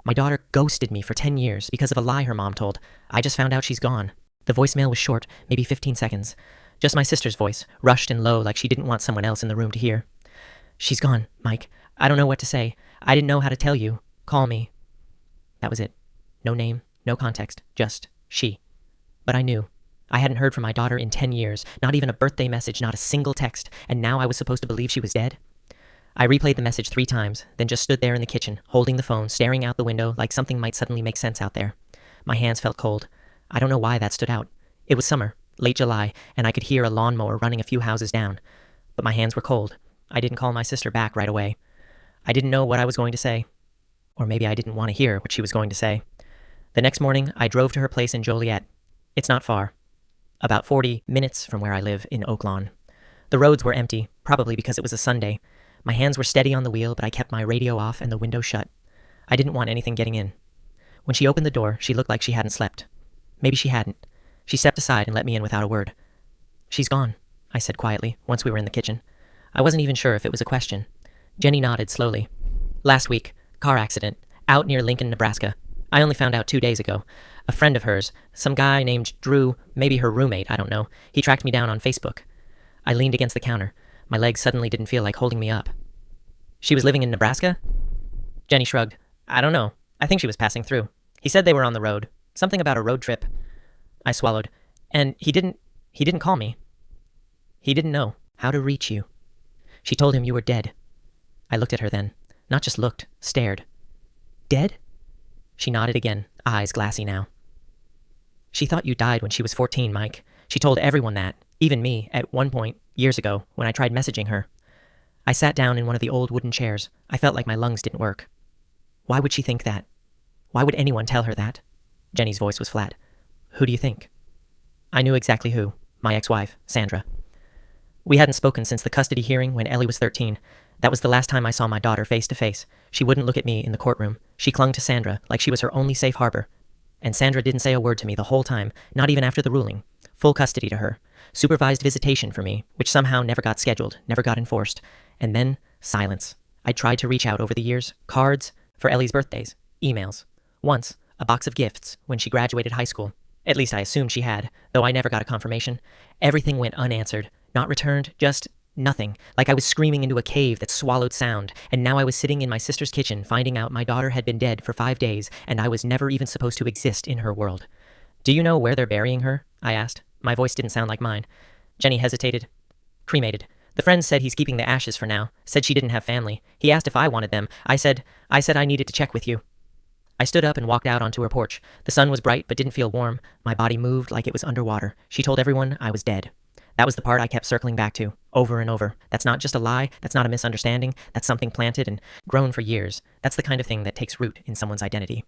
My daughter ghosted me for 10 years because of a lie her mom told. I just found out she's gone. The voicemail was short, maybe 15 seconds. Just my sister's voice, rushed and low like she didn't want someone else in the room to hear. She's gone, Mike. I don't know what to say. I didn't know how to tell you. Call me. That was it. No name, no context, just she. But I knew. I hadn't heard from my daughter in 10 years, not even a birthday message, not a single text, and now I was supposed to believe she was dead? I replayed the message 3 times, then just stood there in the kitchen, holding the phone, staring out the window like something might suddenly make sense out there. My hands felt cold. I don't know why that stood out. It was summer, late July, and I could hear a lawnmower running a few houses down. But my hands were cold. I didn't call my sister back right away. I didn't know what I was going to say. Or maybe I didn't want to hear what she was going to say. The next morning, I drove to her place in Joliet. It's not far. About 40 minutes from where I live in Oak Lawn. The roads were empty, probably because it was a Sunday. My hands were steady on the wheel, but I kept my radio off and the window shut. I didn't want anything getting in. When she opened the door, she looked like she hadn't slept. Maybe she hadn't. She stepped aside and let me in without a word. She's gone, I said quietly, once we were in the kitchen. I wasn't even sure if it was a question. Jenny nodded slowly. Last week, car accident, out near Lincoln, Nebraska. I only found out 2 days ago. A friend of hers, some guy named Drew, maybe her roommate, I don't know. He tracked me down on Facebook. I leaned against the counter. My legs suddenly didn't feel like holding me up. She was living in Nebraska? Jenny shrugged. I don't know. I think she was passing through. He said they were on the road. Something about a road trip. I swallowed. And he didn't call me. He didn't know how to reach you. She told him you were dead. I looked at her then. Not just looked, stared. Dead? She nodded again, eyes glassy now. She thought you died when she was 14, Mike. She told everyone that, even me, at one point, years ago, when I tried messaging her. I sat down in one of the old wooden chairs. I felt like my lungs didn't work. Why would she think that? Why would anyone tell her that? Jenny's voice was flat. Who do you think? I knew exactly who. My ex-wife, Sandra. We hadn't spoken since the custody hearing when Ellie was 13. That was the last time I saw my daughter face to face. She wouldn't look at me in the courtroom. She clung to Sandra like she was her only safe harbor. And Sandra didn't say a word to me the whole time, not even after the ruling. Full custody to her. Supervised visitation for me, which somehow never got scheduled, never got enforced. And then, silence. I tried to reach out over the years. Cards for Ellie's birthdays. Emails. Once, a box of gifts when she graduated high school. At least I assumed she had, though I never got a confirmation. Everything went unanswered. Not returned, just nothing. Like I was screaming into a cave that swallowed sound. And now I was sitting in my sister's kitchen finding out my daughter had been dead for 5 days, and I was never even supposed to exist in her world. Do you know where they're burying her? I asked. My voice didn't sound like mine. Jenny hesitated. Cremated. The friend said he's keeping the ashes for now. Said she didn't have family. He asked if I wanted them. I said I needed to check with you. I stood up and walked out onto her porch. The sun was bright but didn't feel warm. My body moved like it was underwater. She told everyone I was dead. That was the part I kept circling back to, over and over. That's not just a lie. That's not a misunderstanding. That's something planted and grown for years. That's the kind of thing that takes root in someone's identity.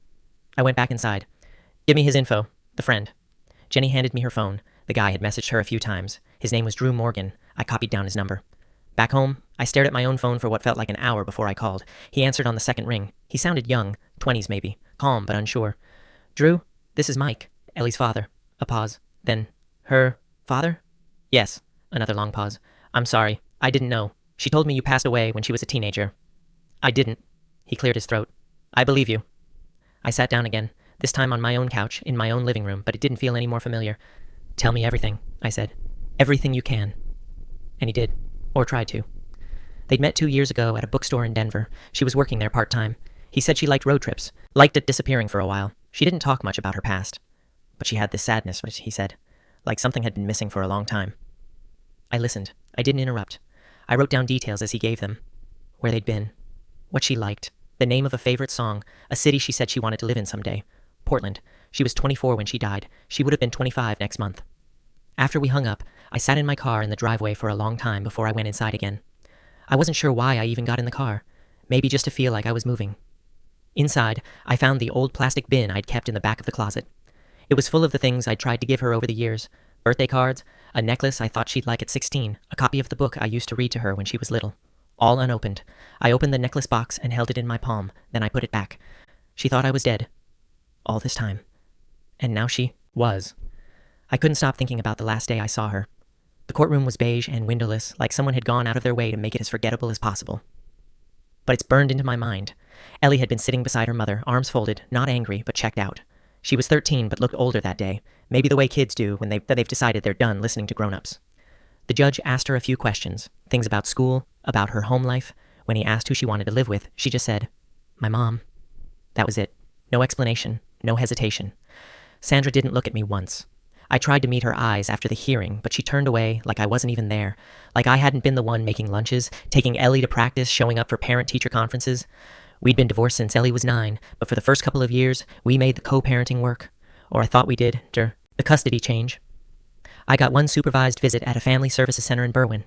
I went back inside. Give me his info. The friend. Jenny handed me her phone. The guy had messaged her a few times. His name was Drew Morgan. I copied down his number. Back home, I stared at my own phone for what felt like an hour before I called. He answered on the second ring. He sounded young, 20s maybe, calm but unsure. Drew, this is Mike, Ellie's father. A pause. Then, her father? Yes. Another long pause. I'm sorry. I didn't know. She told me you passed away when she was a teenager. I didn't. He cleared his throat. I believe you. I sat down again, this time on my own couch, in my own living room, but it didn't feel any more familiar. Tell me everything, I said. Everything you can. And he did. Or tried to. They'd met 2 years ago at a bookstore in Denver. She was working there part-time. He said she liked road trips, liked it disappearing for a while. She didn't talk much about her past. But she had this sadness, he said, like something had been missing for a long time. I listened. I didn't interrupt. I wrote down details as he gave them. Where they'd been. What she liked. The name of a favorite song. A city she said she wanted to live in someday. Portland. She was 24 when she died. She would have been 25 next month. After we hung up, I sat in my car in the driveway for a long time before I went inside again. I wasn't sure why I even got in the car. Maybe just to feel like I was moving. Inside, I found the old plastic bin I'd kept in the back of the closet. It was full of the things I'd tried to give her over the years. Birthday cards, a necklace I thought she'd like at 16, a copy of the book I used to read to her when she was little. All unopened. I opened the necklace box and held it in my palm, then I put it back. She thought I was dead. All this time. And now she was. I couldn't stop thinking about the last day I saw her. The courtroom was beige and windowless, like someone had gone out of their way to make it as forgettable as possible. But it's burned into my mind. Ellie had been sitting beside her mother, arms folded, not angry, but checked out. She was 13, but looked older that day, maybe the way kids do when they've decided they're done listening to grown-ups. The judge asked her a few questions, things about school, about her home life. When he asked who she wanted to live with, she just said, "My mom." That was it. No explanation, no hesitation. Sandra didn't look at me once. I tried to meet her eyes after the hearing, but she turned away like I wasn't even there, like I hadn't been the one making lunches, taking Ellie to practice, showing up for parent-teacher conferences. We'd been divorced since Ellie was 9, but for the first couple of years, we made the co-parenting work. Or I thought we did, the custody change. I got one supervised visit at a family services center in Berwyn.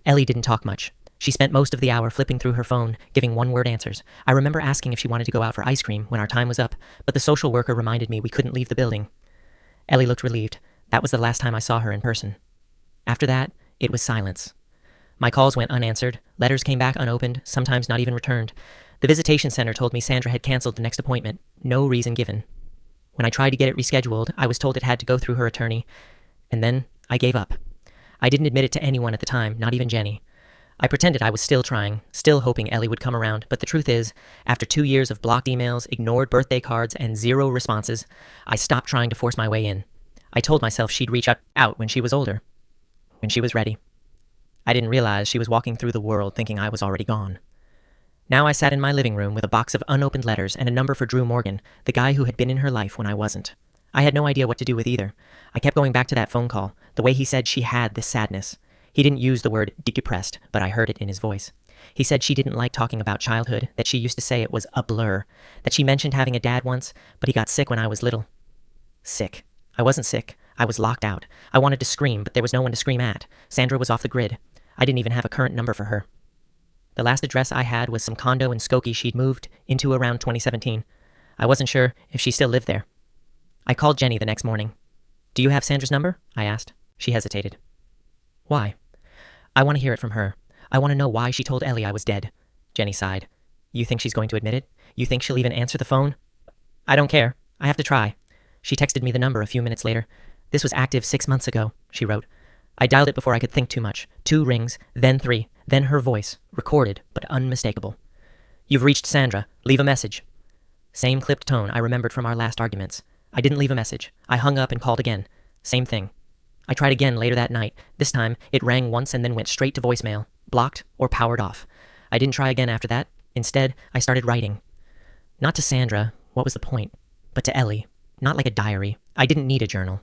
Ellie didn't talk much. She spent most of the hour flipping through her phone, giving one-word answers. I remember asking if she wanted to go out for ice cream when our time was up, but the social worker reminded me we couldn't leave the building. Ellie looked relieved. That was the last time I saw her in person. After that, it was silence. My calls went unanswered, letters came back unopened, sometimes not even returned. The visitation center told me Sandra had canceled the next appointment, no reason given. When I tried to get it rescheduled, I was told it had to go through her attorney, and then I gave up. I didn't admit it to anyone at the time, not even Jenny. I pretended I was still trying, still hoping Ellie would come around, but the truth is, after 2 years of blocked emails, ignored birthday cards, and 0 responses, I stopped trying to force my way in. I told myself she'd reach out when she was older, when she was ready. I didn't realize she was walking through the world thinking I was already gone. Now I sat in my living room with a box of unopened letters and a number for Drew Morgan, the guy who had been in her life when I wasn't. I had no idea what to do with either. I kept going back to that phone call, the way he said she had this sadness. He didn't use the word depressed, but I heard it in his voice. He said she didn't like talking about childhood, that she used to say it was a blur, that she mentioned having a dad once, but he got sick when I was little. Sick. I wasn't sick. I was locked out. I wanted to scream, but there was no one to scream at. Sandra was off the grid. I didn't even have a current number for her. The last address I had was some condo in Skokie she'd moved into around 2017. I wasn't sure if she still lived there. I called Jenny the next morning. "Do you have Sandra's number?" I asked. She hesitated. "Why?" "I want to hear it from her. I want to know why she told Ellie I was dead." Jenny sighed. "You think she's going to admit it? You think she'll even answer the phone?" "I don't care. I have to try." She texted me the number a few minutes later. "This was active 6 months ago," she wrote. I dialed it before I could think too much. 2 rings, then 3, then her voice, recorded but unmistakable. "You've reached Sandra. Leave a message." Same clipped tone I remembered from our last arguments. I didn't leave a message. I hung up and called again. Same thing. I tried again later that night. This time, it rang once and then went straight to voicemail, blocked or powered off. I didn't try again after that. Instead, I started writing. Not to Sandra, what was the point? But to Ellie. Not like a diary. I didn't need a journal.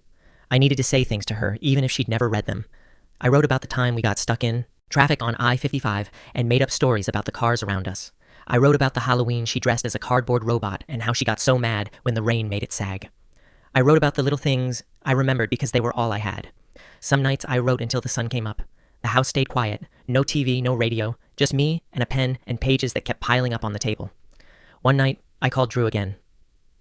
I needed to say things to her, even if she'd never read them. I wrote about the time we got stuck in traffic on I-55 and made up stories about the cars around us. I wrote about the Halloween she dressed as a cardboard robot and how she got so mad when the rain made it sag. I wrote about the little things I remembered because they were all I had. Some nights I wrote until the sun came up. The house stayed quiet. No TV, no radio. Just me and a pen and pages that kept piling up on the table. One night, I called Drew again.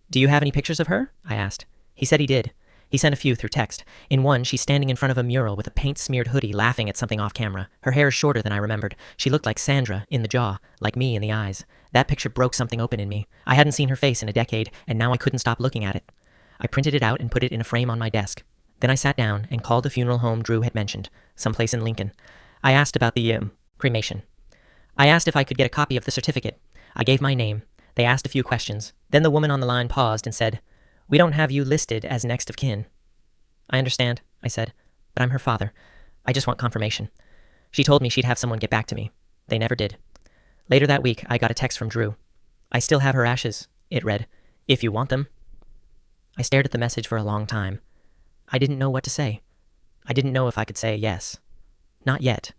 "Do you have any pictures of her?" I asked. He said he did. He sent a few through text. In one, she's standing in front of a mural with a paint-smeared hoodie laughing at something off camera. Her hair is shorter than I remembered. She looked like Sandra in the jaw, like me in the eyes. That picture broke something open in me. I hadn't seen her face in a decade, and now I couldn't stop looking at it. I printed it out and put it in a frame on my desk. Then I sat down and called the funeral home Drew had mentioned, someplace in Lincoln. I asked about the, cremation. I asked if I could get a copy of the certificate. I gave my name. They asked a few questions. Then the woman on the line paused and said, "We don't have you listed as next of kin." "I understand," I said, "but I'm her father. I just want confirmation." She told me she'd have someone get back to me. They never did. Later that week, I got a text from Drew. "I still have her ashes," it read, "if you want them." I stared at the message for a long time. I didn't know what to say. I didn't know if I could say yes. Not yet.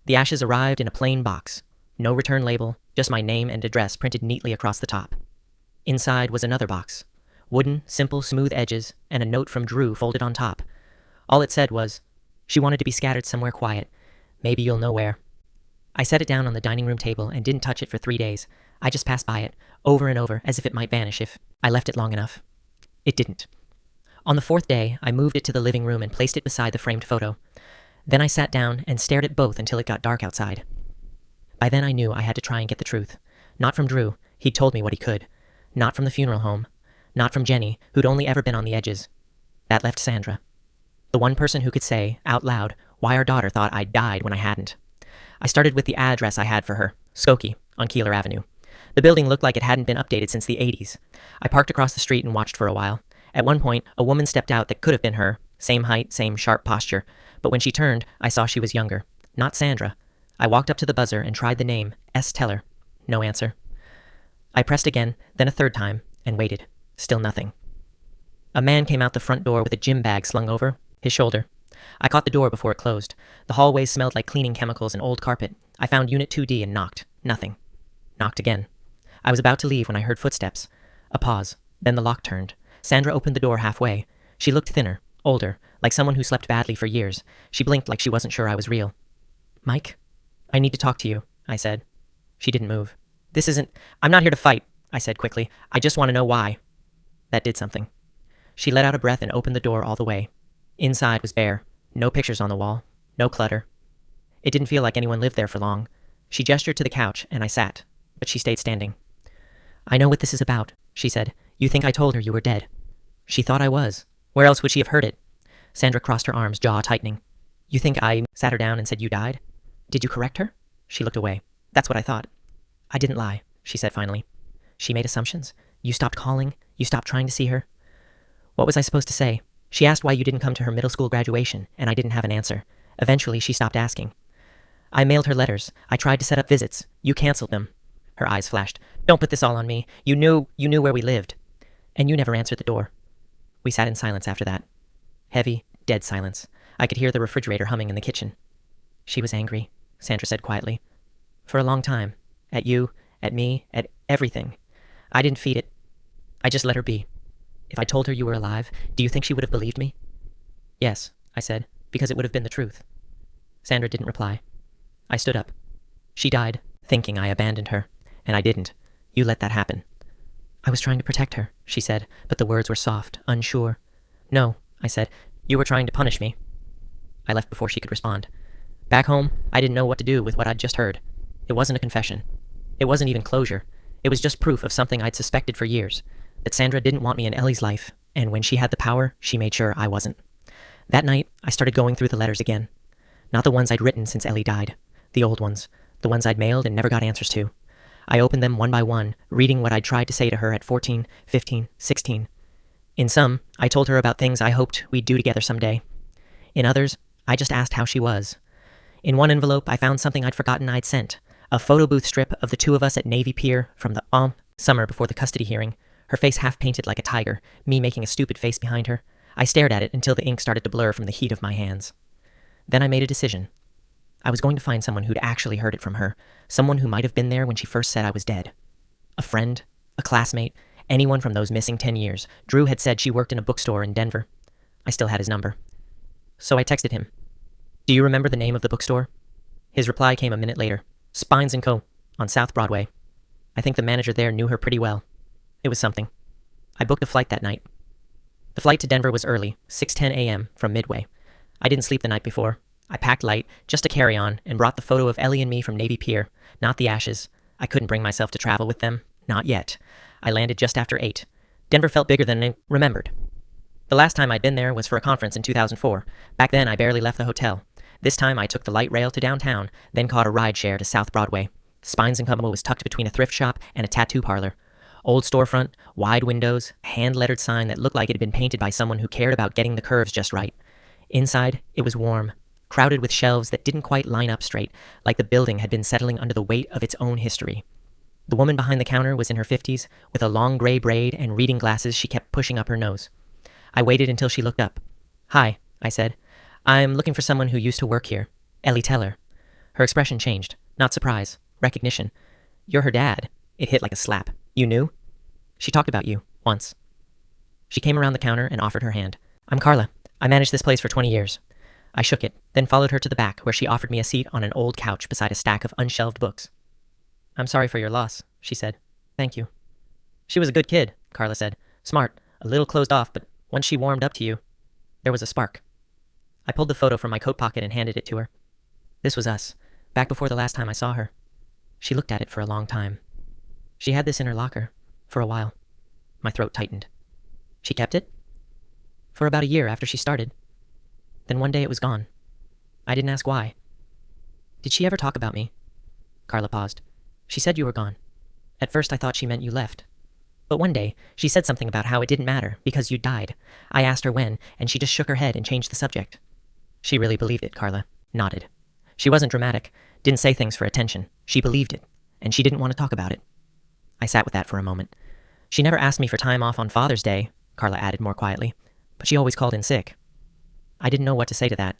The ashes arrived in a plain box. No return label, just my name and address printed neatly across the top. Inside was another box. Wooden, simple, smooth edges, and a note from Drew folded on top. All it said was, "She wanted to be scattered somewhere quiet. Maybe you'll know where." I set it down on the dining room table and didn't touch it for 3 days. I just passed by it, over and over, as if it might vanish if I left it long enough. It didn't. On the 4th day, I moved it to the living room and placed it beside the framed photo. Then I sat down and stared at both until it got dark outside. By then I knew I had to try and get the truth. Not from Drew. He'd told me what he could. Not from the funeral home. Not from Jenny, who'd only ever been on the edges. That left Sandra. The one person who could say, out loud, why our daughter thought I'd died when I hadn't. I started with the address I had for her, Skokie, on Keeler Avenue. The building looked like it hadn't been updated since the 80s. I parked across the street and watched for a while. At one point, a woman stepped out that could have been her. Same height, same sharp posture. But when she turned, I saw she was younger. Not Sandra. I walked up to the buzzer and tried the name, S. Teller. No answer. I pressed again, then a third time, and waited. Still nothing. A man came out the front door with a gym bag slung over his shoulder. I caught the door before it closed. The hallway smelled like cleaning chemicals and old carpet. I found Unit 2D and knocked. Nothing. Knocked again. I was about to leave when I heard footsteps. A pause. Then the lock turned. Sandra opened the door halfway. She looked thinner, older, like someone who slept badly for years. She blinked like she wasn't sure I was real. "Mike? I need to talk to you," I said. She didn't move. I'm not here to fight," I said quickly. "I just want to know why." That did something. She let out a breath and opened the door all the way. Inside was bare. No pictures on the wall. No clutter. It didn't feel like anyone lived there for long. She gestured to the couch, and I sat, but she stayed standing. "I know what this is about," she said. "You think I told her you were dead." She thought I was. Where else would she have heard it? Sandra crossed her arms, jaw tightening. "You think I sat her down and said you died? Did you correct her?" She looked away. "That's what I thought." "I didn't lie," she said finally. "She made assumptions. You stopped calling. You stopped trying to see her." What was I supposed to say? She asked why you didn't come to her middle school graduation, and I didn't have an answer. Eventually, she stopped asking. "I mailed her letters. I tried to set up visits. You canceled them." Her eyes flashed. "Don't put this all on me. You knew where we lived. And you never answered the door." We sat in silence after that. Heavy, dead silence. I could hear the refrigerator humming in the kitchen. "She was angry," Sandra said quietly. "For a long time. At you, at me, at everything. I didn't feed it. I just let her be. If I told her you were alive, do you think she would have believed me?" "Yes," I said, "because it would have been the truth." Sandra didn't reply. I stood up. "She died, thinking I abandoned her, and I didn't. You let that happen." "I was trying to protect her," she said, but the words were soft, unsure. "No," I said, "you were trying to punish me." I left before she could respond. Back home, I didn't know what to do with what I'd just heard. It wasn't a confession. It wasn't even closure. It was just proof of something I'd suspected for years, that Sandra didn't want me in Ellie's life, and when she had the power, she made sure I wasn't. That night, I started going through the letters again. Not the ones I'd written since Ellie died. The old ones. The ones I'd mailed and never got answers to. I opened them one by one, reading what I'd tried to say to her at 14, 15, 16. In some, I told her about things I hoped we'd do together someday. In others, I just asked how she was. In one envelope, I found something I'd forgotten I'd sent. A photo booth strip of the two of us at Navy Pier from the summer before the custody hearing. Her face half painted like a tiger, me making a stupid face behind her. I stared at it until the ink started to blur from the heat of my hands. Then I made a decision. I was going to find someone who'd actually heard it from her, someone who might have been there when she first said I was dead. A friend, a classmate, anyone from those missing 10 years. Drew had said she worked in a bookstore in Denver. I still had his number. So I texted him. "Do you remember the name of the bookstore?" His reply came a minute later. "Spines & Co. on South Broadway. I think the manager there knew her pretty well. It was something." I booked a flight that night. The flight to Denver was early, 6:10 a.m. from Midway. I didn't sleep the night before. I packed light, just a carry-on, and brought the photo of Ellie and me from Navy Pier, not the ashes. I couldn't bring myself to travel with them. Not yet. I landed just after 8. Denver felt bigger than I remembered. The last time I'd been there was for a conference in 2004. Back then, I barely left the hotel. This time, I took the light rail to downtown, then caught a rideshare to South Broadway. Spines & Company was tucked between a thrift shop and a tattoo parlor. Old storefront, wide windows, hand-lettered sign that looked like it had been painted by someone who cared about getting the curves just right. Inside, it was warm, crowded with shelves that didn't quite line up straight, like the building had been settling under the weight of its own history. The woman behind the counter was in her 50s, with a long gray braid and reading glasses she kept pushing up her nose. I waited until she looked up. "Hi," I said. "I'm looking for someone who used to work here. Ellie Teller." Her expression changed. Not surprise. Recognition. "You're her dad." It hit like a slap. "You knew?" "She talked about you, once." She came around the counter and offered her hand. "I'm Carla. I managed this place for 20 years. I shook it, then followed her to the back, where she offered me a seat on an old couch beside a stack of unshelved books. "I'm sorry for your loss," she said. "Thank you." "She was a good kid," Carla said. "Smart, a little closed off, but once she warmed up to you, there was a spark." I pulled the photo from my coat pocket and handed it to her. This was us, back before the last time I saw her. She looked at it for a long time. She had this in her locker, for a while. My throat tightened. She kept it? For about a year after she started. Then one day it was gone. I didn't ask why. "Did she ever talk about me?" Carla paused. "She said you were gone." At first I thought she meant you left. But one day, she said something about how it didn't matter because you died. I asked her when, and she just shook her head and changed the subject. She really believed it, Carla. Nodded. She wasn't dramatic, didn't say things for attention. She believed it, and she didn't want to talk about it. I sat with that for a moment. She never asked me for time off on Father's Day, Carla added more quietly, but she always called in sick. I didn't know what to say to that.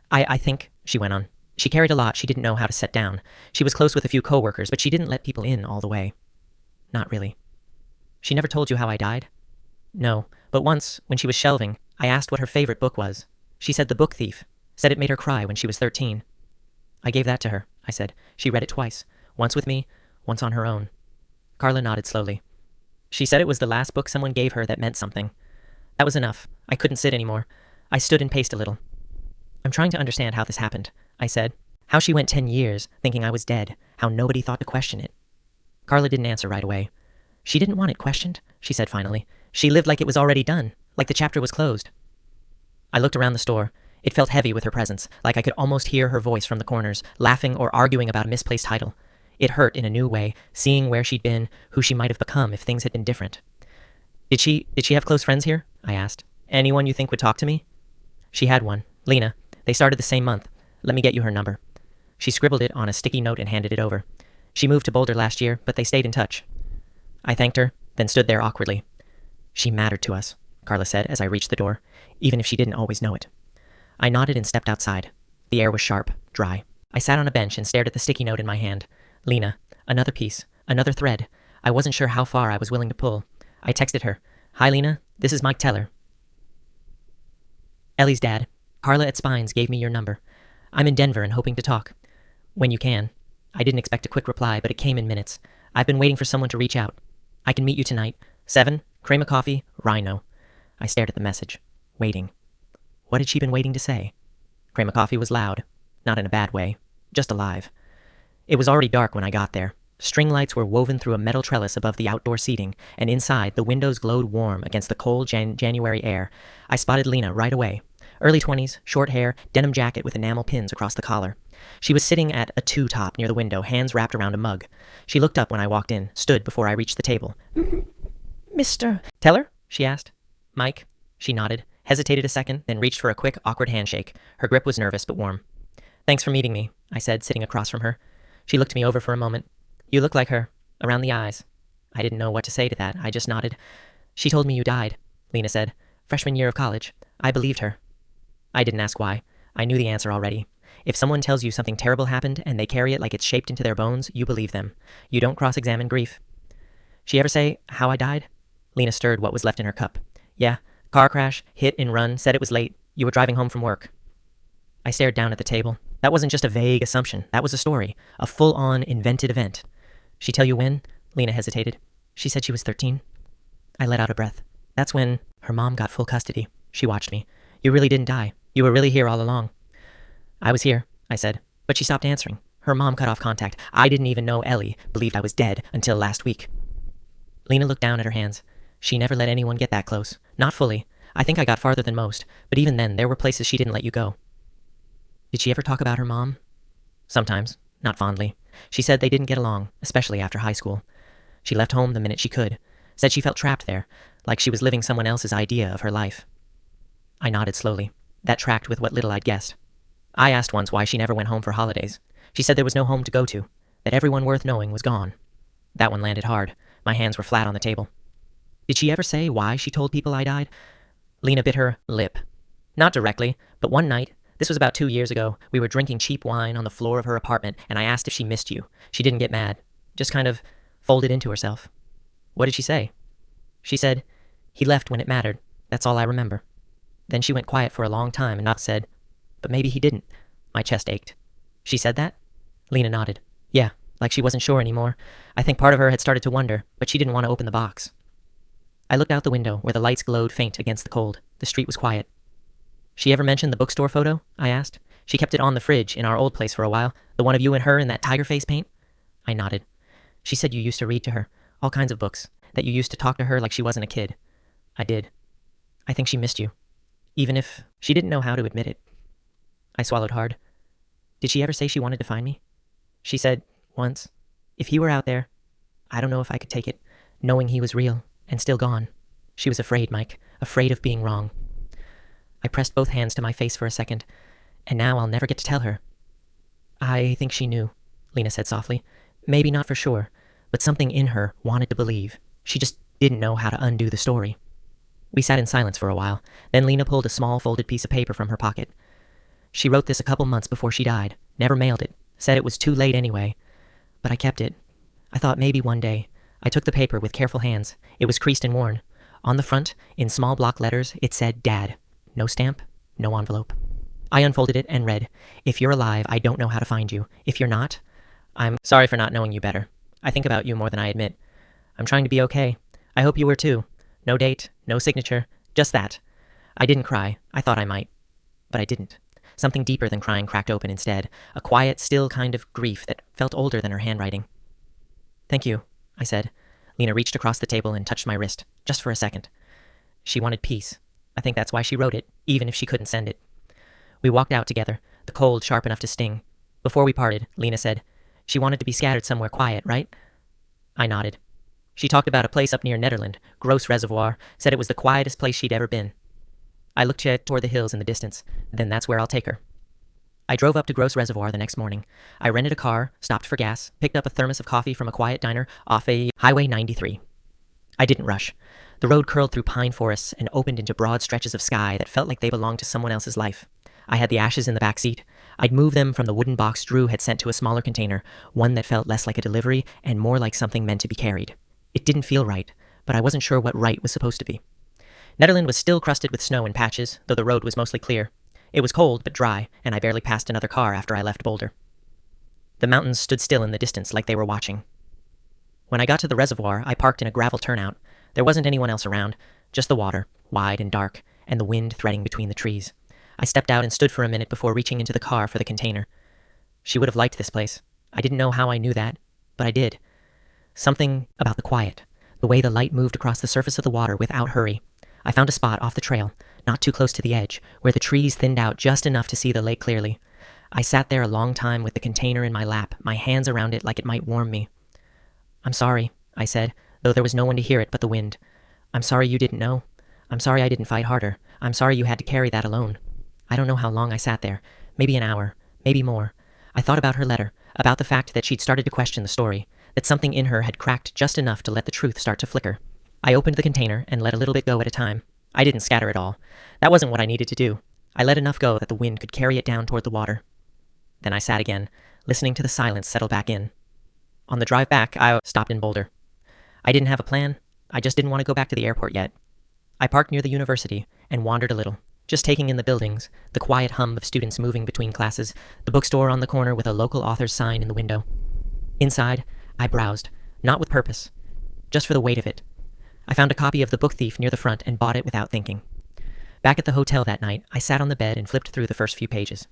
I think, she went on, she carried a lot she didn't know how to set down. She was close with a few coworkers, but she didn't let people in all the way. Not really. She never told you how I died? No, but once, when she was shelving, I asked what her favorite book was. She said The Book Thief, said it made her cry when she was 13. I gave that to her, I said. She read it twice, once with me, once on her own. Carla nodded slowly. She said it was the last book someone gave her that meant something. That was enough. I couldn't sit anymore. I stood and paced a little. I'm trying to understand how this happened, I said. How she went 10 years thinking I was dead, how nobody thought to question it. Carla didn't answer right away. She didn't want it questioned, she said finally. She lived like it was already done, like the chapter was closed. I looked around the store. It felt heavy with her presence, like I could almost hear her voice from the corners, laughing or arguing about a misplaced title. It hurt in a new way, seeing where she'd been, who she might have become if things had been different. Did she have close friends here? I asked. Anyone you think would talk to me? She had one, Lena. They started the same month. Let me get you her number. She scribbled it on a sticky note and handed it over. She moved to Boulder last year, but they stayed in touch. I thanked her, then stood there awkwardly. She mattered to us, Carla said as I reached the door, even if she didn't always know it. I nodded and stepped outside. The air was sharp, dry. I sat on a bench and stared at the sticky note in my hand. Lena, another piece, another thread. I wasn't sure how far I was willing to pull. I texted her. Hi, Lena. This is Mike Teller. Ellie's dad. Carla at Spines gave me your number. I'm in Denver and hoping to talk. When you can. I didn't expect a quick reply, but it came in minutes. I've been waiting for someone to reach out. I can meet you tonight. 7, Crema Coffee, Rhino. I stared at the message. Waiting. What had she been waiting to say? Crema Coffee was loud. Not in a bad way. Just alive. It was already dark when I got there. String lights were woven through a metal trellis above the outdoor seating, and inside, the windows glowed warm against the cold January air. I spotted Lena right away. Early 20s, short hair, denim jacket with enamel pins across the collar. She was sitting at a two-top near the window, hands wrapped around a mug. She looked up when I walked in, stood before I reached the table. Mr. Teller? She asked. Mike? She nodded, hesitated a second, then reached for a quick, awkward handshake. Her grip was nervous but warm. Thanks for meeting me, I said, sitting across from her. She looked me over for a moment. You look like her. Around the eyes. I didn't know what to say to that. I just nodded. She told me you died, Lena said. Freshman year of college. I believed her. I didn't ask why. I knew the answer already. If someone tells you something terrible happened and they carry it like it's shaped into their bones, you believe them. You don't cross-examine grief. She ever say how I died? Lena stirred what was left in her cup. Yeah, car crash, hit and run, said it was late. You were driving home from work. I stared down at the table. That wasn't just a vague assumption. That was a story. A full-on, invented event. She tell you when? Lena hesitated. She said she was 13. I let out a breath. That's when her mom got full custody. She watched me. You really didn't die. You were really here all along. I was here, I said, but she stopped answering. Her mom cut off contact. I didn't even know Ellie believed I was dead until last week. Lena looked down at her hands. She never let anyone get that close. Not fully. I think I got farther than most, but even then, there were places she didn't let you go. Did she ever talk about her mom? Sometimes, not fondly. She said they didn't get along, especially after high school. She left home the minute she could. Said she felt trapped there, like she was living someone else's idea of her life. I nodded slowly. That tracked with what little I'd guessed. I asked once why she never went home for holidays. She said there was no home to go to, that everyone worth knowing was gone. That one landed hard. My hands were flat on the table. Did she ever say why she told people I died? Lena bit her lip. Not directly, but one night, this was about 2 years ago, we were drinking cheap wine on the floor of her apartment, and I asked if she missed you. She didn't get mad. Just kind of folded into herself. What did she say? She said, he left when it mattered. That's all I remember. Then she went quiet for a long time and not said, but maybe he didn't. My chest ached. She said that? Lena nodded. Yeah, like she wasn't sure anymore. I think part of her had started to wonder, but she didn't want to open the box. I looked out the window where the lights glowed faint against the cold. The street was quiet. She ever mentioned the bookstore photo? I asked. She kept it on the fridge in our old place for a while. The one of you and her in that tiger face paint? I nodded. She said you used to read to her. All kinds of books. That you used to talk to her like she wasn't a kid. I did. I think she missed you. Even if she didn't know how to admit it. I swallowed hard. Did she ever say she wanted to find me? She said, once, if he were out there, I don't know if I could take it, knowing he was real and still gone. She was afraid, Mike, afraid of being wrong. I pressed both hands to my face for a second, and now I'll never get to tell her. I think she knew, Lena said softly. Maybe not for sure, but something in her wanted to believe. She just didn't know how to undo the story. We sat in silence for a while. Then Lena pulled a small folded piece of paper from her pocket. She wrote this a couple months before she died, never mailed it, said it was too late anyway. But I kept it. I thought maybe one day. I took the paper with careful hands. It was creased and worn. On the front, in small block letters, it said Dad. No stamp, no envelope. I unfolded it and read, "If you're alive, I don't know how to find you. If you're not, I'm sorry for not knowing you better. I think about you more than I admit. I'm trying to be okay. I hope you were too. No date, no signature, just that." I didn't cry. I thought I might. But I didn't. Something deeper than crying cracked open instead, a quiet, still kind of grief that felt older than her handwriting. "Thank you," I said. Lena reached across the table and touched my wrist, just for a second. She wanted peace. I think that's why she wrote it, even if she couldn't send it. We walked out together, the cold sharp enough to sting. Before we parted, Lena said, "She wanted to be scattered somewhere quiet, right?" I nodded. She talked about a place up near Nederland, Gross Reservoir, said it was the quietest place she'd ever been. I looked toward the hills in the distance. Then that's where I'll take her. I drove up to Gross Reservoir the next morning. I rented a car, stopped for gas, picked up a thermos of coffee from a quiet diner off a Highway 93. I didn't rush. The road curled through pine forests and opened into broad stretches of sky that felt like they belonged to someone else's life. I had the ashes in the back seat. I'd moved them from the wooden box Drew had sent to a smaller container, one that felt less like a delivery and more like something meant to be carried. It didn't feel right, but I wasn't sure what right was supposed to be. Nederland was still crusted with snow in patches, though the road was mostly clear. It was cold but dry, and I barely passed another car after I left Boulder. The mountains stood still in the distance like they were watching. When I got to the reservoir, I parked in a gravel turnout. There wasn't anyone else around, just the water, wide and dark, and the wind threading between the trees. I stepped out and stood for a minute before reaching into the car for the container. She would have liked this place. I didn't know how I knew that, but I did. Something about the quiet, the way the light moved across the surface of the water without hurry. I found a spot off the trail, not too close to the edge, where the trees thinned out just enough to see the lake clearly. I sat there a long time with the container in my lap, my hands around it like it might warm me. "I'm sorry," I said, though there was no one to hear it but the wind. "I'm sorry you didn't know. I'm sorry I didn't fight harder. I'm sorry you had to carry that alone." I don't know how long I sat there. Maybe an hour. Maybe more. I thought about her letter, about the fact that she'd started to question the story, that something in her had cracked just enough to let the truth start to flicker. I opened the container and let a little bit go at a time. I didn't scatter it all. That wasn't what I needed to do. I let enough go that the wind could carry it down toward the water. Then I sat again, listening to the silence settle back in. On the drive back, I stopped in Boulder. I didn't have a plan. I just didn't want to go back to the airport yet. I parked near the university and wandered a little, just taking in the buildings, the quiet hum of students moving between classes, the bookstore on the corner with a local author's sign in the window. Inside, I browsed, not with purpose, just for the weight of it. I found a copy of The Book Thief near the front and bought it without thinking. Back at the hotel that night, I sat on the bed and flipped through the first few pages.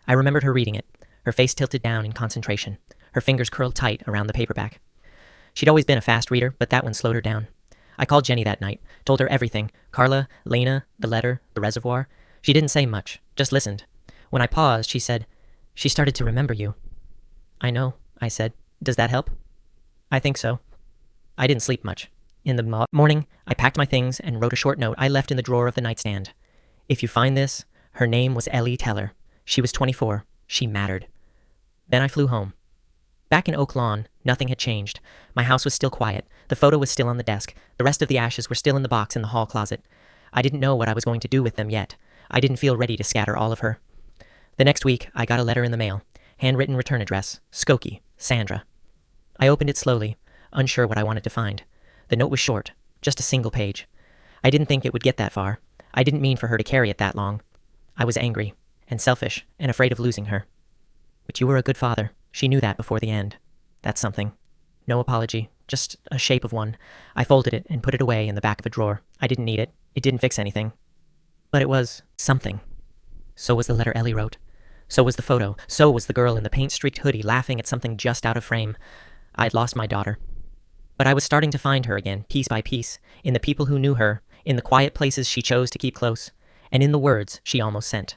I remembered her reading it, her face tilted down in concentration, her fingers curled tight around the paperback. She'd always been a fast reader, but that one slowed her down. I called Jenny that night, told her everything. Carla, Lena, the letter, the reservoir. She didn't say much, just listened. When I paused, she said, "She started to remember you." "I know," I said. "Does that help?" "I think so." I didn't sleep much. In the morning, I packed my things and wrote a short note I left in the drawer of the nightstand. "If you find this, her name was Ellie Teller. She was 24. She mattered." Then I flew home. Back in Oak Lawn, nothing had changed. My house was still quiet. The photo was still on the desk. The rest of the ashes were still in the box in the hall closet. I didn't know what I was going to do with them yet. I didn't feel ready to scatter all of her. The next week, I got a letter in the mail. Handwritten return address, Skokie, Sandra. I opened it slowly, unsure what I wanted to find. The note was short, just a single page. I didn't think it would get that far. I didn't mean for her to carry it that long. I was angry, and selfish, and afraid of losing her. "But you were a good father. She knew that before the end. That's something." No apology, just a shape of one. I folded it and put it away in the back of a drawer. I didn't need it. It didn't fix anything. But it was something. So was the letter Ellie wrote. So was the photo. So was the girl in the paint-streaked hoodie laughing at something just out of frame. I'd lost my daughter. But I was starting to find her again, piece by piece, in the people who knew her, in the quiet places she chose to keep close, and in the words she almost sent.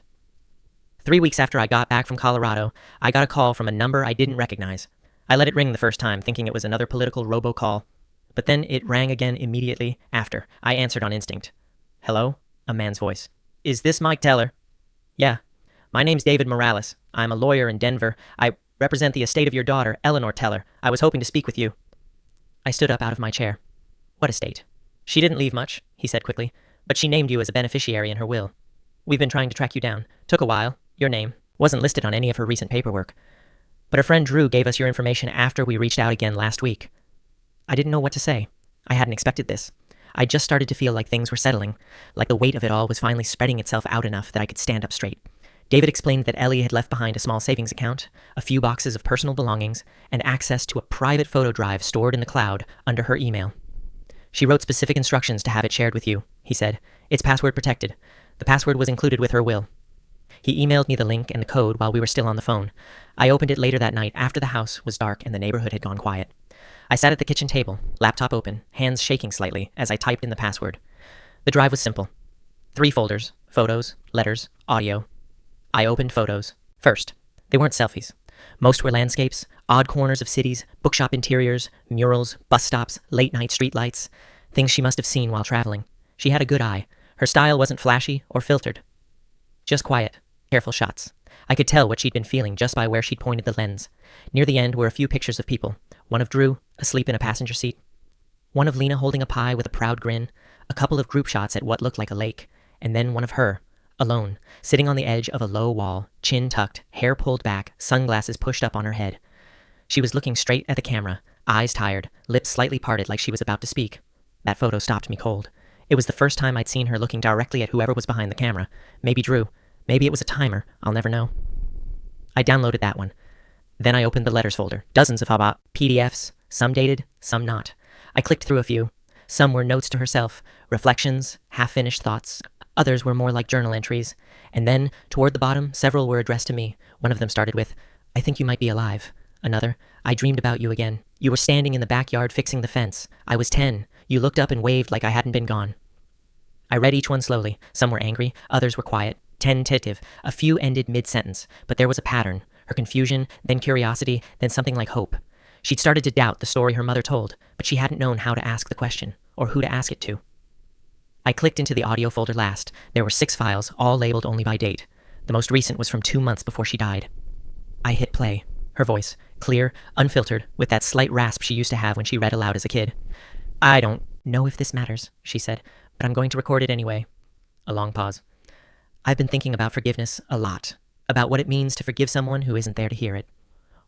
3 weeks after I got back from Colorado, I got a call from a number I didn't recognize. I let it ring the first time, thinking it was another political robocall. But then it rang again immediately after. I answered on instinct. Hello? A man's voice. Is this Mike Teller? Yeah. My name's David Morales. I'm a lawyer in Denver. I represent the estate of your daughter, Eleanor Teller. I was hoping to speak with you. I stood up out of my chair. What estate? She didn't leave much, he said quickly, but she named you as a beneficiary in her will. We've been trying to track you down. Took a while. Your name wasn't listed on any of her recent paperwork. But her friend Drew gave us your information after we reached out again last week. I didn't know what to say. I hadn't expected this. I just started to feel like things were settling, like the weight of it all was finally spreading itself out enough that I could stand up straight. David explained that Ellie had left behind a small savings account, a few boxes of personal belongings, and access to a private photo drive stored in the cloud under her email. She wrote specific instructions to have it shared with you, he said. It's password protected. The password was included with her will. He emailed me the link and the code while we were still on the phone. I opened it later that night after the house was dark and the neighborhood had gone quiet. I sat at the kitchen table, laptop open, hands shaking slightly as I typed in the password. The drive was simple. 3 folders, photos, letters, audio. I opened photos. First, they weren't selfies. Most were landscapes, odd corners of cities, bookshop interiors, murals, bus stops, late-night streetlights, things she must have seen while traveling. She had a good eye. Her style wasn't flashy or filtered. Just quiet, careful shots. I could tell what she'd been feeling just by where she'd pointed the lens. Near the end were a few pictures of people. One of Drew, asleep in a passenger seat. One of Lena holding a pie with a proud grin. A couple of group shots at what looked like a lake. And then one of her, alone, sitting on the edge of a low wall, chin tucked, hair pulled back, sunglasses pushed up on her head. She was looking straight at the camera, eyes tired, lips slightly parted like she was about to speak. That photo stopped me cold. It was the first time I'd seen her looking directly at whoever was behind the camera. Maybe Drew. Maybe it was a timer. I'll never know. I downloaded that one. Then I opened the letters folder. Dozens of PDFs, some dated, some not. I clicked through a few. Some were notes to herself, reflections, half-finished thoughts. Others were more like journal entries. And then, toward the bottom, several were addressed to me. One of them started with, I think you might be alive. Another, I dreamed about you again. You were standing in the backyard fixing the fence. I was 10. You looked up and waved like I hadn't been gone. I read each one slowly. Some were angry, others were quiet, tentative. A few ended mid-sentence, but there was a pattern. Her confusion, then curiosity, then something like hope. She'd started to doubt the story her mother told, but she hadn't known how to ask the question, or who to ask it to. I clicked into the audio folder last. There were 6 files, all labeled only by date. The most recent was from 2 months before she died. I hit play. Her voice, clear, unfiltered, with that slight rasp she used to have when she read aloud as a kid. I don't know if this matters, she said, but I'm going to record it anyway. A long pause. I've been thinking about forgiveness a lot, about what it means to forgive someone who isn't there to hear it,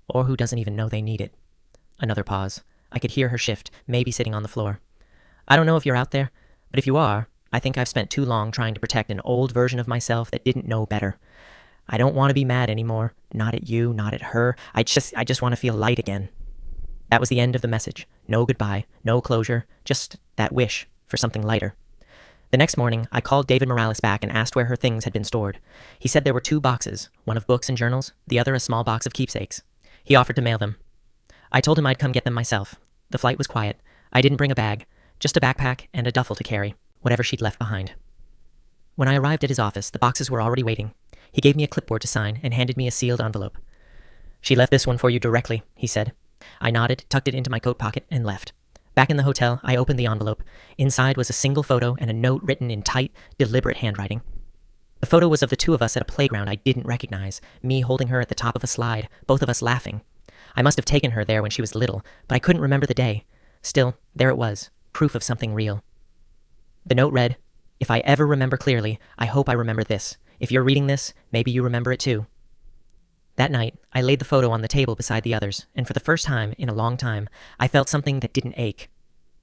or who doesn't even know they need it. Another pause. I could hear her shift, maybe sitting on the floor. I don't know if you're out there, but if you are, I think I've spent too long trying to protect an old version of myself that didn't know better. I don't want to be mad anymore. Not at you, not at her. I just want to feel light again. That was the end of the message. No goodbye, no closure, just that wish for something lighter. The next morning, I called David Morales back and asked where her things had been stored. He said there were 2 boxes, one of books and journals, the other a small box of keepsakes. He offered to mail them. I told him I'd come get them myself. The flight was quiet. I didn't bring a bag, just a backpack and a duffel to carry, whatever she'd left behind. When I arrived at his office, the boxes were already waiting. He gave me a clipboard to sign and handed me a sealed envelope. She left this one for you directly, he said. I nodded, tucked it into my coat pocket, and left. Back in the hotel, I opened the envelope. Inside was a single photo and a note written in tight, deliberate handwriting. The photo was of the 2 of us at a playground I didn't recognize, me holding her at the top of a slide, both of us laughing. I must have taken her there when she was little, but I couldn't remember the day. Still, there it was, proof of something real. The note read, If I ever remember clearly, I hope I remember this. If you're reading this, maybe you remember it too. That night, I laid the photo on the table beside the others, and for the first time in a long time, I felt something that didn't ache.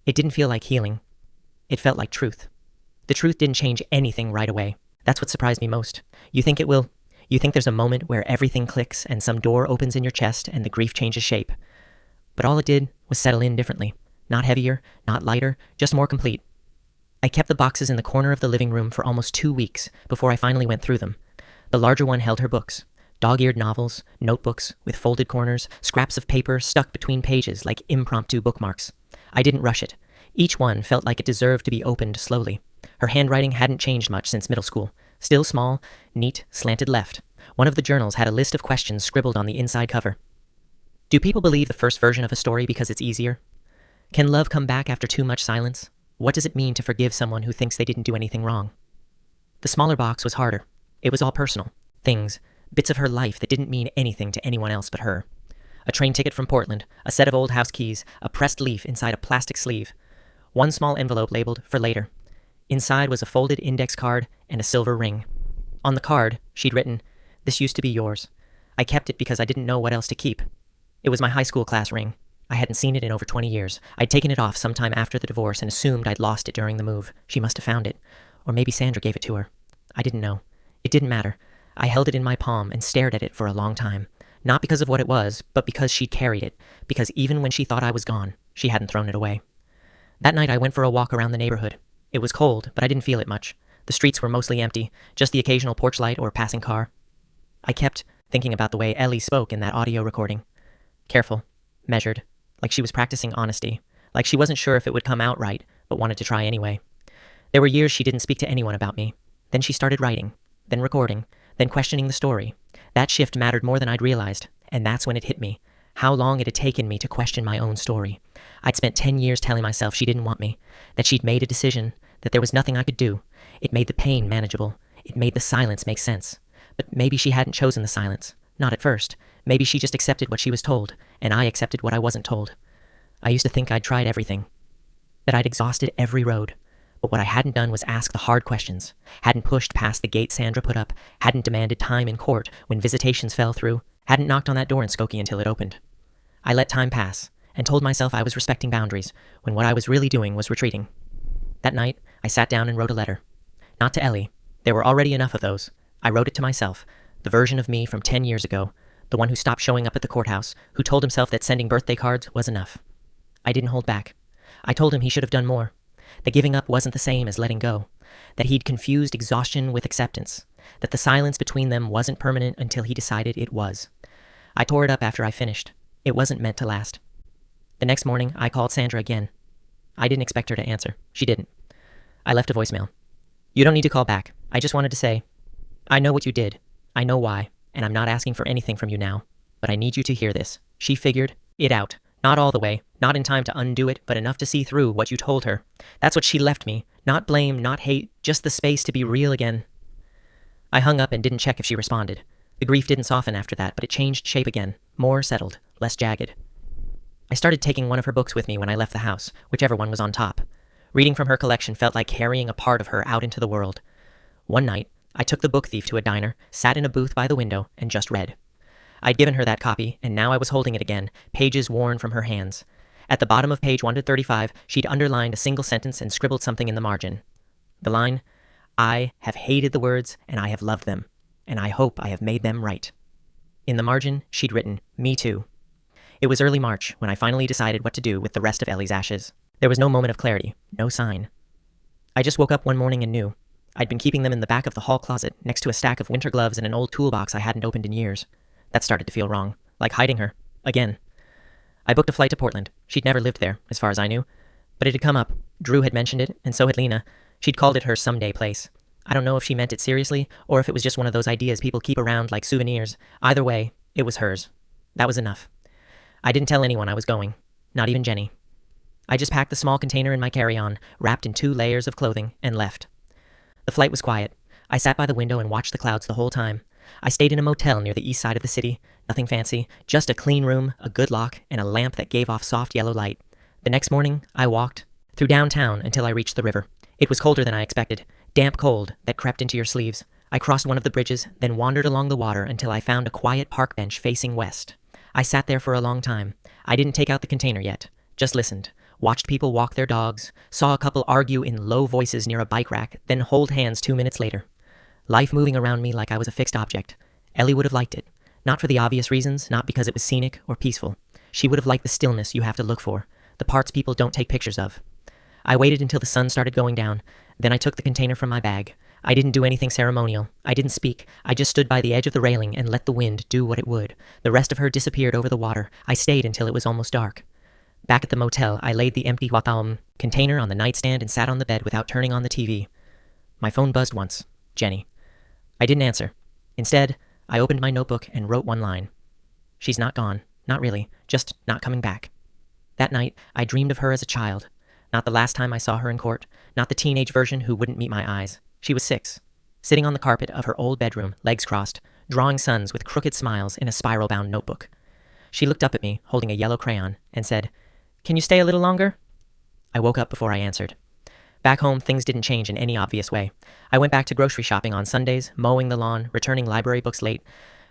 It didn't feel like healing. It felt like truth. The truth didn't change anything right away. That's what surprised me most. You think it will. You think there's a moment where everything clicks and some door opens in your chest and the grief changes shape. But all it did was settle in differently. Not heavier, not lighter, just more complete. I kept the boxes in the corner of the living room for almost 2 weeks before I finally went through them. The larger one held her books. Dog-eared novels, notebooks with folded corners, scraps of paper stuck between pages like impromptu bookmarks. I didn't rush it. Each one felt like it deserved to be opened slowly. Her handwriting hadn't changed much since middle school. Still small, neat, slanted left. One of the journals had a list of questions scribbled on the inside cover. Do people believe the first version of a story because it's easier? Can love come back after too much silence? What does it mean to forgive someone who thinks they didn't do anything wrong? The smaller box was harder. It was all personal. Things, bits of her life that didn't mean anything to anyone else but her. A train ticket from Portland, a set of old house keys, a pressed leaf inside a plastic sleeve. One small envelope labeled for later. Inside was a folded index card and a silver ring. On the card, she'd written, "This used to be yours. I kept it because I didn't know what else to keep." It was my high school class ring. I hadn't seen it in over 20 years. I'd taken it off sometime after the divorce and assumed I'd lost it during the move. She must have found it. Or maybe Sandra gave it to her. I didn't know. It didn't matter. I held it in my palm and stared at it for a long time. Not because of what it was, but because she'd carried it. Because even when she thought I was gone, she hadn't thrown it away. That night I went for a walk around the neighborhood. It was cold, but I didn't feel it much. The streets were mostly empty, just the occasional porch light or passing car. I kept thinking about the way Ellie spoke in that audio recording. Careful, measured, like she was practicing honesty, like she wasn't sure if it would come out right, but wanted to try anyway. There were years she didn't speak to anyone about me. Then she started writing, then recording, then questioning the story. That shift mattered more than I'd realized, and that's when it hit me. How long it had taken me to question my own story. I'd spent 10 years telling myself she didn't want me, that she'd made a decision, that there was nothing I could do. It made the pain manageable. It made the silence make sense. But maybe she hadn't chosen the silence. Not at first. Maybe she just accepted what she was told, and I accepted what I wasn't told. I used to think I'd tried everything, that I'd exhausted every road. But what I hadn't done was ask the hard questions, hadn't pushed past the gate Sandra put up, hadn't demanded time in court when visitations fell through, hadn't knocked on that door in Skokie until it opened. I let time pass, and told myself I was respecting boundaries, when what I was really doing was retreating. That night, I sat down and wrote a letter. Not to Ellie. There were already enough of those. I wrote it to myself, the version of me from 10 years ago, the one who stopped showing up at the courthouse, who told himself that sending birthday cards was enough. I didn't hold back. I told him he should have done more, that giving up wasn't the same as letting go, that he'd confused exhaustion with acceptance, that the silence between them wasn't permanent until he decided it was. I tore it up after I finished. It wasn't meant to last. The next morning, I called Sandra again. I didn't expect her to answer. She didn't. I left a voicemail. "You don't need to call back. I just wanted to say, I know what you did. I know why, and I'm not asking for anything from you now, but I need you to hear this." She figured it out. Not all the way, not in time to undo it, but enough to see through what you told her. That's what she left me. Not blame, not hate, just the space to be real again. I hung up and didn't check if she responded. The grief didn't soften after that, but it changed shape again, more settled, less jagged. I started taking one of her books with me when I left the house, whichever one was on top. Reading from her collection felt like carrying a part of her out into the world. One night, I took the book thief to a diner, sat in a booth by the window, and just read. I'd given her that copy, and now I was holding it again, pages worn from her hands. At the bottom of page 135, she'd underlined a single sentence and scribbled something in the margin. The line, "I have hated the words, and I have loved them, and I hope I have made them right." In the margin, she'd written, "Me too." It was early March when I finally decided what to do with the rest of Ellie's ashes. There was no moment of clarity, no sign. I just woke up one morning and knew. I'd been keeping them in the back of the hall closet, next to a stack of winter gloves and an old toolbox I hadn't opened in years. That started to feel wrong, like hiding her, again. I booked a flight to Portland. She'd never lived there, as far as I knew. But it had come up. Drew had mentioned it, and so had Lena. She'd called it her someday place. I don't know if she meant it seriously, or if it was just one of those ideas people keep around like souvenirs. Either way, it was hers. That was enough. I didn't tell anyone I was going. Not even Jenny. I just packed the small container in my carry-on, wrapped in 2 layers of clothing, and left. The flight was quiet. I sat by the window and watched the clouds the whole time. I stayed in a motel near the east side of the city. Nothing fancy, just a clean room, a good lock, and a lamp that gave off soft yellow light. The next morning, I walked through downtown until I reached the river. It was colder than I expected, damp cold that crept into your sleeves. I crossed one of the bridges, then wandered along the water until I found a quiet park bench facing west. I sat there for a long time. I didn't take out the container yet, just listened. Watched people walk their dogs, saw a couple argue in low voices near a bike rack, then hold hands 2 minutes later. Life moving around me like I was a fixed object. Ellie would have liked it. Not for the obvious reasons, not because it was scenic or peaceful. She would have liked the stillness you have to look for, the parts people don't take pictures of. I waited until the sun started going down, then I took the container from my bag. I didn't do anything ceremonial. I didn't speak. I just stood by the edge of the railing and let the wind do what it would. The rest of her disappeared over the water. I stayed until it was almost dark. Back at the motel, I laid the empty Watam container on the nightstand and sat on the bed without turning on the TV. My phone buzzed once. Jenny. I didn't answer. Instead, I opened my notebook and wrote one line. "She's not gone. Not really, just not coming back. That night, I dreamed of her as a child. Not the last time I saw her in court, not the teenage version who wouldn't meet my eyes. She was 6, sitting on the carpet of her old bedroom, legs crossed, drawing suns with crooked smiles in a spiral-bound notebook. She looked up at me, holding a yellow crayon, and said, "Can you stay a little longer?" I woke up before I answered. Back home, things didn't change in any obvious way. I went back to grocery shopping on Sundays, mowing the lawn, returning library books late,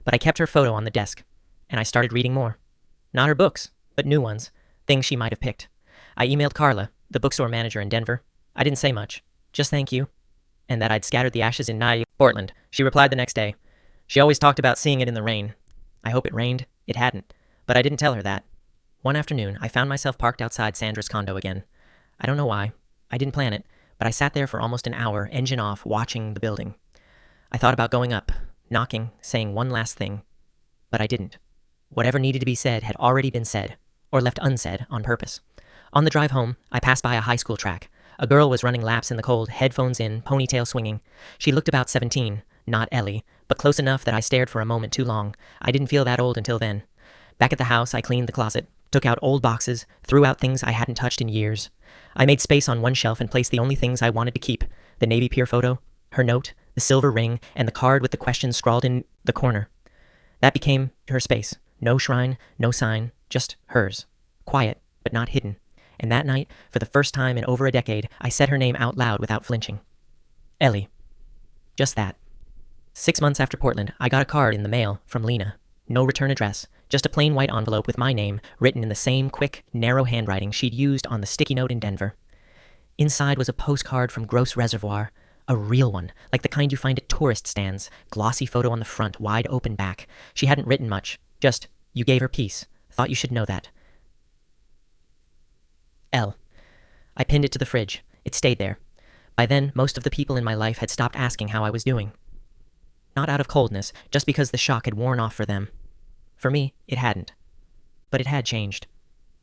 but I kept her photo on the desk, and I started reading more. Not her books, but new ones, things she might have picked. I emailed Carla, the bookstore manager in Denver. I didn't say much, just thank you, and that I'd scattered the ashes in Portland. She replied the next day. She always talked about seeing it in the rain. I hope it rained. It hadn't, but I didn't tell her that. One afternoon, I found myself parked outside Sandra's condo again. I don't know why. I didn't plan it, but I sat there for almost an hour, engine off, watching the building. I thought about going up, knocking, saying one last thing, but I didn't. Whatever needed to be said had already been said, or left unsaid on purpose. On the drive home, I passed by a high school track. A girl was running laps in the cold, headphones in, ponytail swinging. She looked about 17, not Ellie, but close enough that I stared for a moment too long. I didn't feel that old until then. Back at the house, I cleaned the closet, took out old boxes, threw out things I hadn't touched in years. I made space on one shelf and placed the only things I wanted to keep: the Navy Pier photo, her note, the silver ring, and the card with the questions scrawled in the corner. That became her space. No shrine, no sign, just hers. Quiet, but not hidden. And that night, for the first time in over a decade, I said her name out loud without flinching. Ellie. Just that. 6 months after Portland, I got a card in the mail from Lena. No return address, just a plain white envelope with my name written in the same quick, narrow handwriting she'd used on the sticky note in Denver. Inside was a postcard from Gross Reservoir, a real one, like the kind you find at tourist stands, glossy photo on the front, wide open back. She hadn't written much, just, "You gave her peace. Thought you should know that." L. I pinned it to the fridge. It stayed there. By then, most of the people in my life had stopped asking how I was doing. Not out of coldness, just because the shock had worn off for them. For me, it hadn't. But it had changed.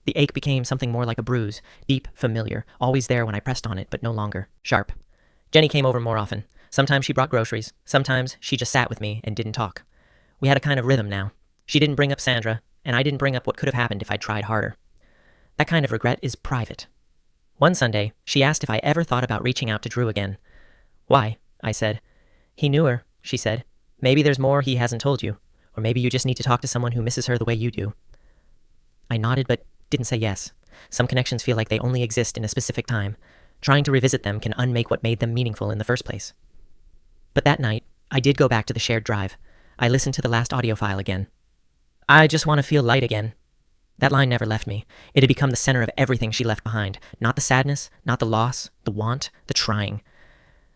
The ache became something more like a bruise, deep, familiar, always there when I pressed on it, but no longer sharp. Jenny came over more often. Sometimes she brought groceries. Sometimes she just sat with me and didn't talk. We had a kind of rhythm now. She didn't bring up Sandra, and I didn't bring up what could have happened if I'd tried harder. That kind of regret is private. One Sunday, she asked if I ever thought about reaching out to Drew again. "Why?" I said. "He knew her," she said. "Maybe there's more he hasn't told you. Or maybe you just need to talk to someone who misses her the way you do." I nodded but didn't say yes. Some connections feel like they only exist in a specific time. Trying to revisit them can unmake what made them meaningful in the first place. But that night, I did go back to the shared drive. I listened to the last audio file again. "I just want to feel light again." That line never left me. It had become the center of everything she left behind. Not the sadness, not the loss, the want, the trying.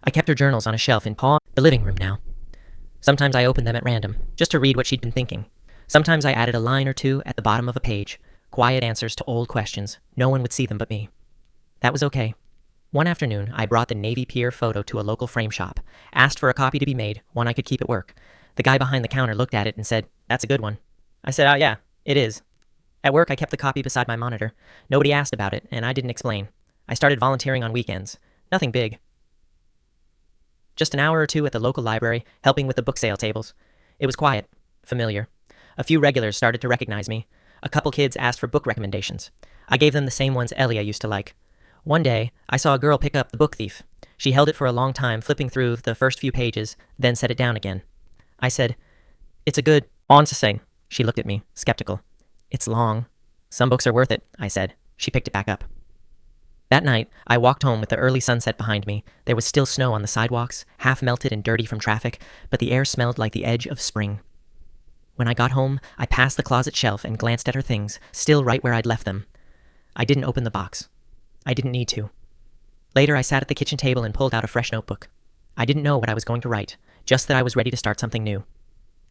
I kept her journals on a shelf in the living room now. Sometimes I opened them at random, just to read what she'd been thinking. Sometimes I added a line or two at the bottom of a page, quiet answers to old questions. No one would see them but me. That was okay. One afternoon, I brought the Navy Pier photo to a local frame shop, asked for a copy to be made, one I could keep at work. The guy behind the counter looked at it and said, "That's a good one." I said, "Oh yeah, it is." At work, I kept the copy beside my monitor. Nobody asked about it, and I didn't explain. I started volunteering on weekends. Nothing big. Just an hour or two at the local library, helping with the book sale tables. It was quiet, familiar. A few regulars started to recognize me. A couple kids asked for book recommendations. I gave them the same ones Elia used to like. One day, I saw a girl pick up The Book Thief. She held it for a long time, flipping through the first few pages, then set it down again. I said, "It's a good on-sing." She looked at me, skeptical. "It's long." "Some books are worth it," I said. She picked it back up. That night, I walked home with the early sunset behind me. There was still snow on the sidewalks, half melted and dirty from traffic, but the air smelled like the edge of spring. When I got home, I passed the closet shelf and glanced at her things, still right where I'd left them. I didn't open the box. I didn't need to. Later, I sat at the kitchen table and pulled out a fresh notebook. I didn't know what I was going to write, just that I was ready to start something new.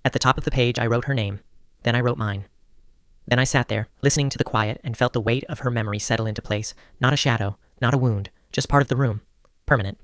At the top of the page, I wrote her name. Then I wrote mine. Then I sat there, listening to the quiet, and felt the weight of her memory settle into place. Not a shadow, not a wound, just part of the room. Permanent.